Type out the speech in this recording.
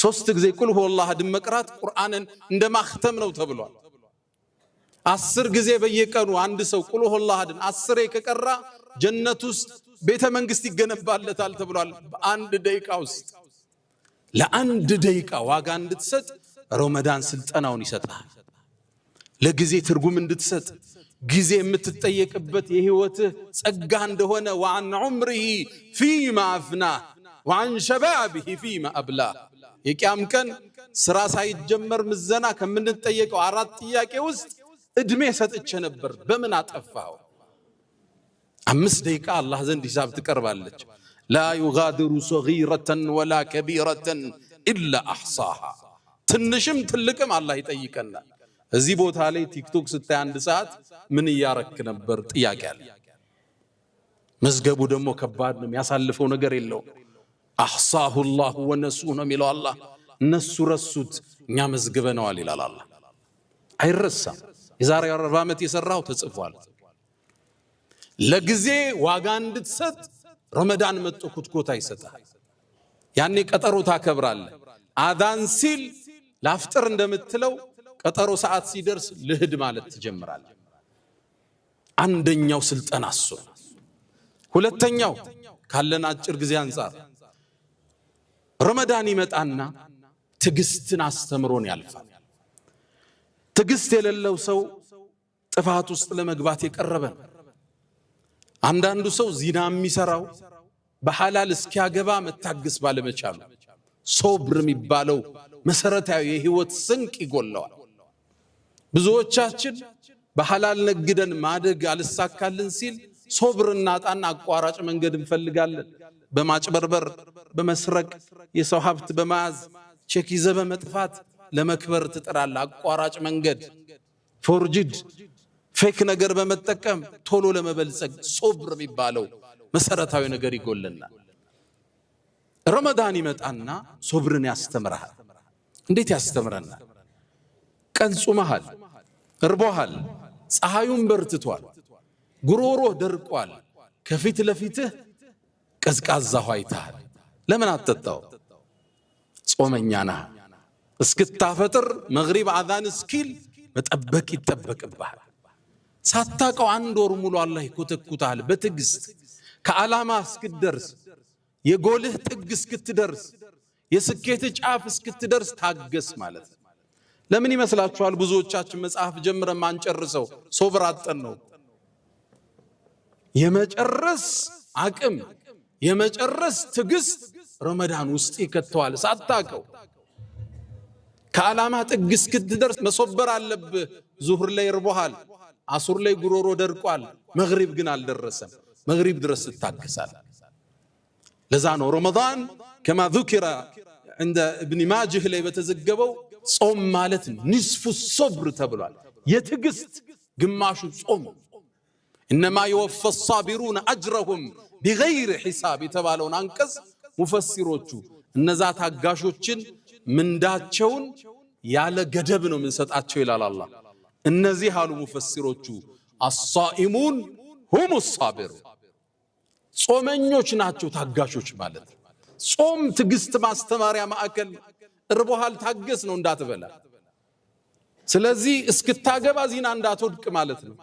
ሶስት ጊዜ ቁል ሁወላህ አሐድ መቅራት ቁርአንን እንደማختም ነው ተብሏል 10 ጊዜ በየቀኑ አንድ ሰው ቁል ሁወላህ አሐድ 10 ከቀራ ጀነት ውስጥ ቤተ መንግስት ይገነባለታል ተብሏል በአንድ ደቂቃ ውስጥ ለአንድ ደቂቃ ዋጋ እንድትሰጥ ረመዳን ስልጠናውን ይሰጣል ለጊዜ ትርጉም እንድትሰጥ ጊዜ የምትጠየቅበት የህይወትህ ጸጋ እንደሆነ وعن عمره فيما أفناه وعن شبابه فيما أبلاه የቂያም ቀን ስራ ሳይጀመር ምዘና ከምንጠየቀው አራት ጥያቄ ውስጥ እድሜ ሰጥቼ ነበር በምን አጠፋው 5 ደቂቃ አላህ ዘንድ ሂሳብ ትቀርባለች لا يغادر صغيرة ولا كبيرة إلا أحصاها ትንሽም ትልቅም አላህ ይጠይቀናል እዚህ ቦታ ላይ ቲክቶክ ስታይ አንድ ሰዓት ምን ያረክ ነበር ጥያቄ አለ መዝገቡ ደግሞ ከባድ ነው ያሳልፈው ነገር የለው أحصاه الله ونسوه ሚለው አላህ እነሱ ረሱት እኛ መዝግበነዋል ይላል አላህ አይረሳም የዛሬ 40 ዓመት የሰራው ተጽፏል ለጊዜ ዋጋ እንድትሰጥ ረመዳን መጥቶ ኩትኮታ ይሰጣል ያኔ ቀጠሮ ታከብራለህ አዳን ሲል ላፍጥር እንደምትለው ቀጠሮ ሰዓት ሲደርስ ልህድ ማለት ትጀምራለህ አንደኛው ስልጠና እሱ ሁለተኛው ካለን አጭር ጊዜ አንፃር ረመዳን ይመጣና ትግስትን አስተምሮን ያልፋል ትግስት የሌለው ሰው ጥፋት ውስጥ ለመግባት የቀረበ አንዳንዱ ሰው ዚና የሚሰራው በሐላል እስኪያገባ መታገስ ባለመቻሉ ሶብር የሚባለው መሰረታዊ የህይወት ስንቅ ይጎለዋል ብዙዎቻችን በሐላል ነግደን ማደግ አልሳካልን ሲል ሶብርና ጣና አቋራጭ መንገድ እንፈልጋለን በማጭበርበር በመስረቅ የሰው ሀብት በማዝ ቼክ ይዘህ በመጥፋት ለመክበር ትጥራለህ አቋራጭ መንገድ ፎርጅድ ፌክ ነገር በመጠቀም ቶሎ ለመበልጸግ ሶብር የሚባለው መሰረታዊ ነገር ይጎለናል ረመዳን ይመጣና ሶብርን ያስተምራል እንዴት ያስተምረናል ቀን ጾመሃል እርቦሃል ፀሐዩን በርትቷል ጉሮሮ ደርቋል ከፊት ለፊትህ ቀዝቃዛ ሆይታል ለምን አትጠጣው ጾመኛ ነህ እስክታፈጥር መግሪብ አዛን እስኪል መጠበቅ ይጠበቅብሃል ሳታቀው አንድ ወር ሙሉ አላህ ይኮተኩታል በትግስት ከዓላማ እስክትደርስ የጎልህ ጥግ እስክትደርስ የስኬት ጫፍ እስክትደርስ ታገስ ማለት ለምን ይመስላችኋል ብዙዎቻችን መጽሐፍ ጀምረን ማንጨርሰው ሶብር አጥተን ነው የመጨረስ አቅም የመጨረስ ትግስት ረመዳን ውስጥ ይከተዋል ሳታቀው ከዓላማ ጥግ እስክትደርስ መሶበር አለብህ ዙህር ላይ ይርቦሃል አሱር ላይ ጉሮሮ ደርቋል መግሪብ ግን አልደረሰም መግሪብ ድረስ ትታገሳል ለዛ ነው ረመዳን كما ذكر عند ابن ماجه ላይ በተዘገበው ጾም ማለት ንስፉ ሶብር ተብሏል የትግስት ግማሹ ጾም انما يوفى الصابرون اجرهم بغير حساب የተባለውን አንቀጽ ሙፈሲሮቹ እነዛ ታጋሾችን ምንዳቸውን ያለ ገደብ ነው ምንሰጣቸው ይላል አላህ እነዚህ አሉ ሙፈሲሮቹ الصائمون هم الصابرون ጾመኞች ናቸው ታጋሾች ማለት ጾም ትግስት ማስተማሪያ ማዕከል እርቦሃል ታገስ ነው እንዳትበላ ስለዚህ እስክታገባ ዚና እንዳትወድቅ ማለት ነው